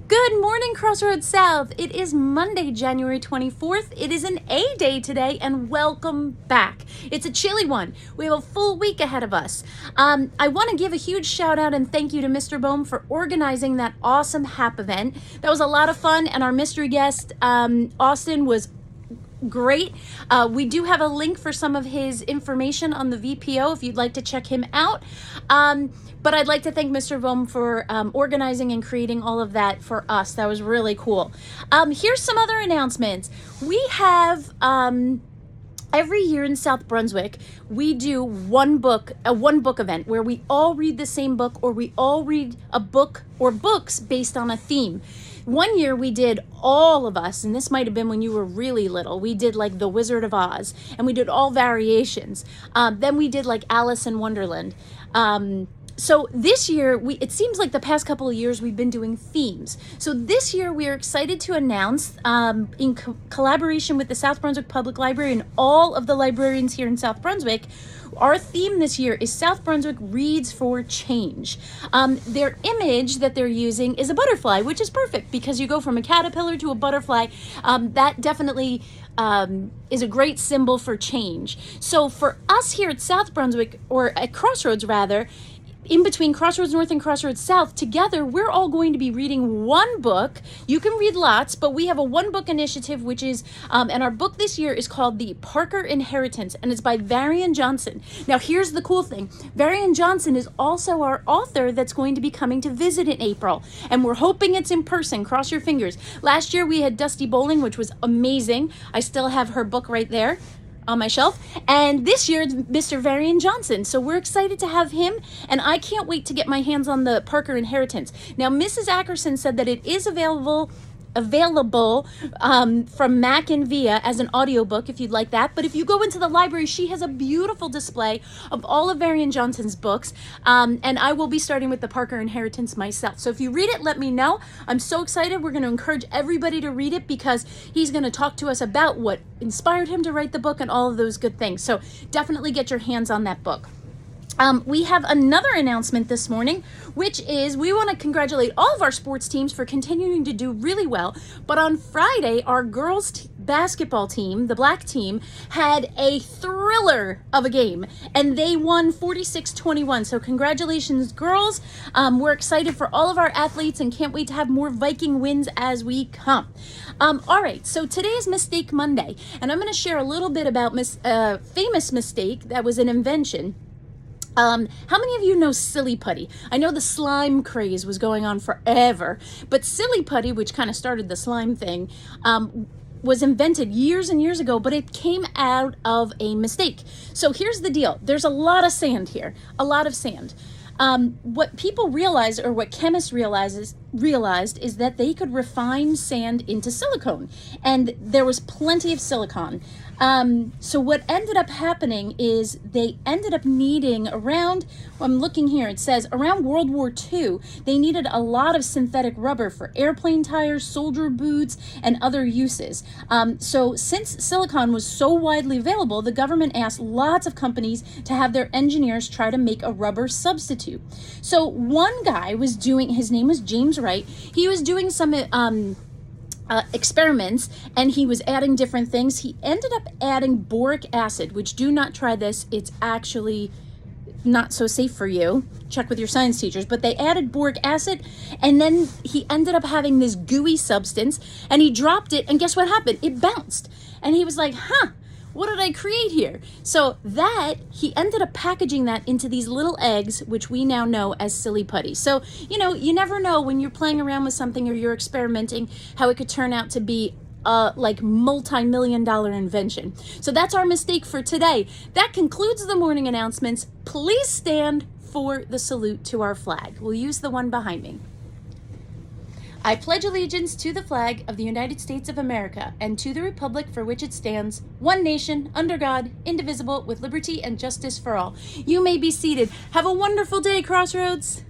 Good morning, Crossroads South. It is Monday, January 24th. It is an A day today, and welcome back. It's a chilly one. We have a full week ahead of us. I want to give a huge shout out and thank you to Mr. Bohm for organizing that awesome HAP event. That was a lot of fun, and our mystery guest, Austin, was great. We do have a link for some of his information on the VPO if you'd like to check him out. But I'd like to thank Mr. Bohm for organizing and creating all of that for us. That was really cool. Here's some other announcements. We have every year in South Brunswick, we do a one book event where we all read the same book, or we all read a book or books based on a theme. One year we did, all of us, and this might have been when you were really little, we did like The Wizard of Oz, and we did all variations. Then we did like Alice in Wonderland. So this year, it seems like the past couple of years we've been doing themes. So this year we are excited to announce, in collaboration with the South Brunswick Public Library and all of the librarians here in South Brunswick, our theme this year is South Brunswick Reads for Change. Their image that they're using is a butterfly, which is perfect because you go from a caterpillar to a butterfly. That definitely is a great symbol for change. So for us here at South Brunswick, or at Crossroads rather, in between Crossroads North and Crossroads South, together we're all going to be reading one book. You can read lots, but we have a one book initiative, which is, and our book this year is called The Parker Inheritance, and it's by Varian Johnson. Now here's the cool thing. Varian Johnson is also our author that's going to be coming to visit in April, and we're hoping it's in person. Cross your fingers. Last year we had Dusty Bowling, which was amazing. I still have her book right there on my shelf, and this year it's Mr. Varian Johnson, so we're excited to have him, and I can't wait to get my hands on the Parker Inheritance. Now Mrs. Ackerson said that it is available from Mac and Via as an audiobook if you'd like that. But if you go into the library, she has a beautiful display of all of Varian Johnson's books, and I will be starting with the Parker Inheritance myself. So if you read it, let me know. I'm so excited. We're going to encourage everybody to read it because he's going to talk to us about what inspired him to write the book and all of those good things. So definitely get your hands on that book. We have another announcement this morning, which is we want to congratulate all of our sports teams for continuing to do really well. But on Friday, our girls basketball team, the black team, had a thriller of a game, and they won 46-21. So congratulations, girls. We're excited for all of our athletes and can't wait to have more Viking wins as we come. All right, so today is Mistake Monday, and I'm going to share a little bit about famous mistake that was an invention. How many of you know Silly Putty? I know the slime craze was going on forever, but Silly Putty, which kind of started the slime thing, was invented years and years ago, but it came out of a mistake. So here's the deal. There's a lot of sand here, a lot of sand. What people realized, or what chemists realized is that they could refine sand into silicone, and there was plenty of silicon. So what ended up happening is they ended up needing around, I'm looking here, it says around World War II, they needed a lot of synthetic rubber for airplane tires, soldier boots, and other uses. So since silicon was so widely available, the government asked lots of companies to have their engineers try to make a rubber substitute. So one guy was doing, his name was James Wright, he was doing some experiments, and he was adding different things. He ended up adding boric acid, which, do not try this, it's actually not so safe for you. Check with your science teachers. But they added boric acid, and then he ended up having this gooey substance, and he dropped it, and guess what happened? It bounced. And he was like, what did I create here? So that, he ended up packaging that into these little eggs, which we now know as Silly Putty. So, you know, you never know when you're playing around with something or you're experimenting how it could turn out to be like multi-million-dollar invention. So that's our mistake for today. That concludes the morning announcements. Please stand for the salute to our flag. We'll use the one behind me. I pledge allegiance to the flag of the United States of America and to the republic for which it stands, one nation, under God, indivisible, with liberty and justice for all. You may be seated. Have a wonderful day, Crossroads.